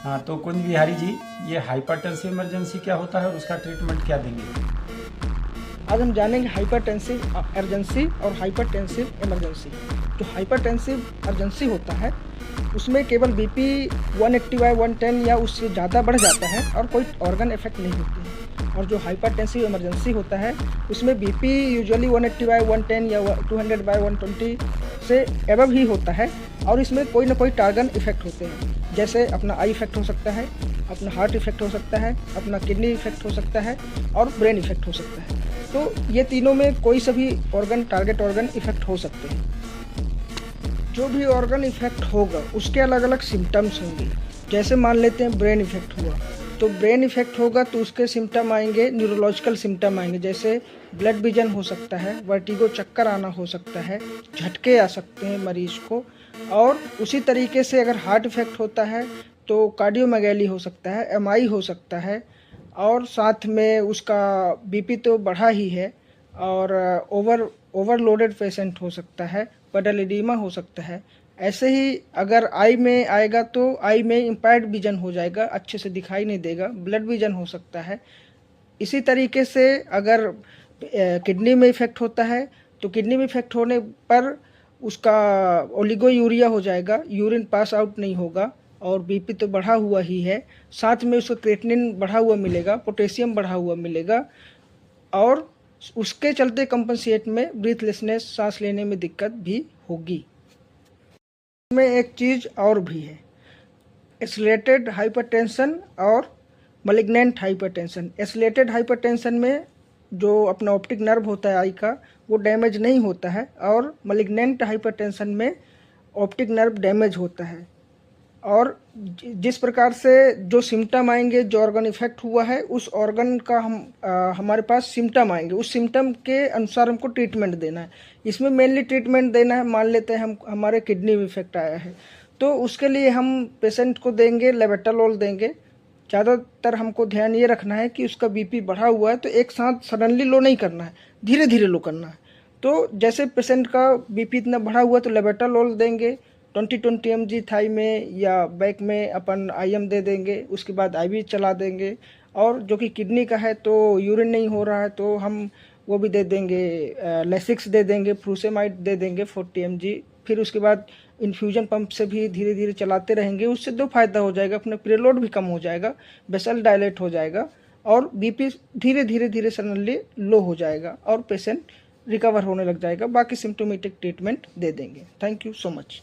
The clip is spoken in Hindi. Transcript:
हाँ, तो कुंज बिहारी जी, ये हाइपरटेंसिव इमरजेंसी क्या होता है और उसका ट्रीटमेंट क्या देंगे? आज हम जानेंगे हाइपरटेंसिव अर्जेंसी और हाइपरटेंसिव इमरजेंसी। जो हाइपरटेंसिव अर्जेंसी होता है उसमें केवल बीपी 180/110 या उससे ज़्यादा बढ़ जाता है और कोई ऑर्गन इफेक्ट नहीं होती है। और जो हाइपरटेंसिव इमरजेंसी होता है उसमें बीपी यूजुअली 180/110 या 200/120 से एबव ही होता है और इसमें कोई ना कोई टार्गन इफेक्ट होते हैं। जैसे अपना आई इफेक्ट हो सकता है, अपना हार्ट इफेक्ट हो सकता है, अपना किडनी इफेक्ट हो सकता है और ब्रेन इफेक्ट हो सकता है। तो ये तीनों में कोई सा भी ऑर्गन टारगेट ऑर्गन इफेक्ट हो सकते हैं। जो भी ऑर्गन इफेक्ट होगा उसके अलग अलग सिम्टम्स होंगे। जैसे मान लेते हैं ब्रेन इफेक्ट हुआ, तो ब्रेन इफेक्ट होगा तो उसके सिम्टम आएंगे, न्यूरोलॉजिकल सिम्टम आएंगे। जैसे ब्लड विजन हो सकता है, वर्टिगो चक्कर आना हो सकता है, झटके आ सकते हैं मरीज को। और उसी तरीके से अगर हार्ट इफेक्ट होता है तो कार्डियोमेगैली हो सकता है, एमआई हो सकता है और साथ में उसका बीपी तो बढ़ा ही है और ओवरलोडेड पेशेंट हो सकता है, पडल एडिमा हो सकता है। ऐसे ही अगर आई में आएगा तो आई में इम्पेयर्ड विजन हो जाएगा, अच्छे से दिखाई नहीं देगा, ब्लड विजन हो सकता है। इसी तरीके से अगर किडनी में इफेक्ट होता है तो किडनी में इफेक्ट होने पर उसका ओलिगोयूरिया हो जाएगा, यूरिन पास आउट नहीं होगा और बीपी तो बढ़ा हुआ ही है। साथ में उसको क्रेटिनिन बढ़ा हुआ मिलेगा, पोटेशियम बढ़ा हुआ मिलेगा और उसके चलते कंपनसेट में ब्रीथलेसनेस, सांस लेने में दिक्कत भी होगी। इसमें एक चीज़ और भी है, एक्सीलरेटेड हाइपरटेंशन और मलिग्नेंट हाइपरटेंशन। एक्सीलरेटेड हाइपरटेंशन में जो अपना ऑप्टिक नर्व होता है आई का वो डैमेज नहीं होता है और मलिग्नेंट हाइपरटेंशन में ऑप्टिक नर्व डैमेज होता है। और जिस प्रकार से जो सिम्टम आएंगे, जो ऑर्गन इफेक्ट हुआ है उस ऑर्गन का हमारे पास सिम्टम आएंगे, उस सिम्टम के अनुसार हमको ट्रीटमेंट देना है। इसमें मेनली ट्रीटमेंट देना है, मान लेते हैं हम हमारे किडनी में इफेक्ट आया है तो उसके लिए हम पेशेंट को देंगे लेबेटालोल देंगे। ज़्यादातर हमको ध्यान ये रखना है कि उसका बीपी बढ़ा हुआ है तो एक साथ सडनली लो नहीं करना है, धीरे धीरे लो करना है। तो जैसे पेशेंट का बीपी इतना बढ़ा हुआ तो लेबेटालोल देंगे 20-20 mg थाई में या बैक में अपन आईएम दे देंगे, उसके बाद आईवी चला देंगे। और जो कि किडनी का है तो यूरिन नहीं हो रहा है तो हम वो भी दे देंगे, लेसिक्स दे देंगे, फ्रूसेमाइड दे देंगे 40 mg। फिर उसके बाद इन्फ्यूजन पंप से भी धीरे धीरे चलाते रहेंगे। उससे दो फायदा हो जाएगा, अपने प्रीलोड भी कम हो जाएगा, वेसल डायलेट हो जाएगा और बीपी धीरे धीरे धीरे सडनली लो हो जाएगा और पेशेंट रिकवर होने लग जाएगा। बाकी सिम्टोमेटिक ट्रीटमेंट दे देंगे। Thank you so much.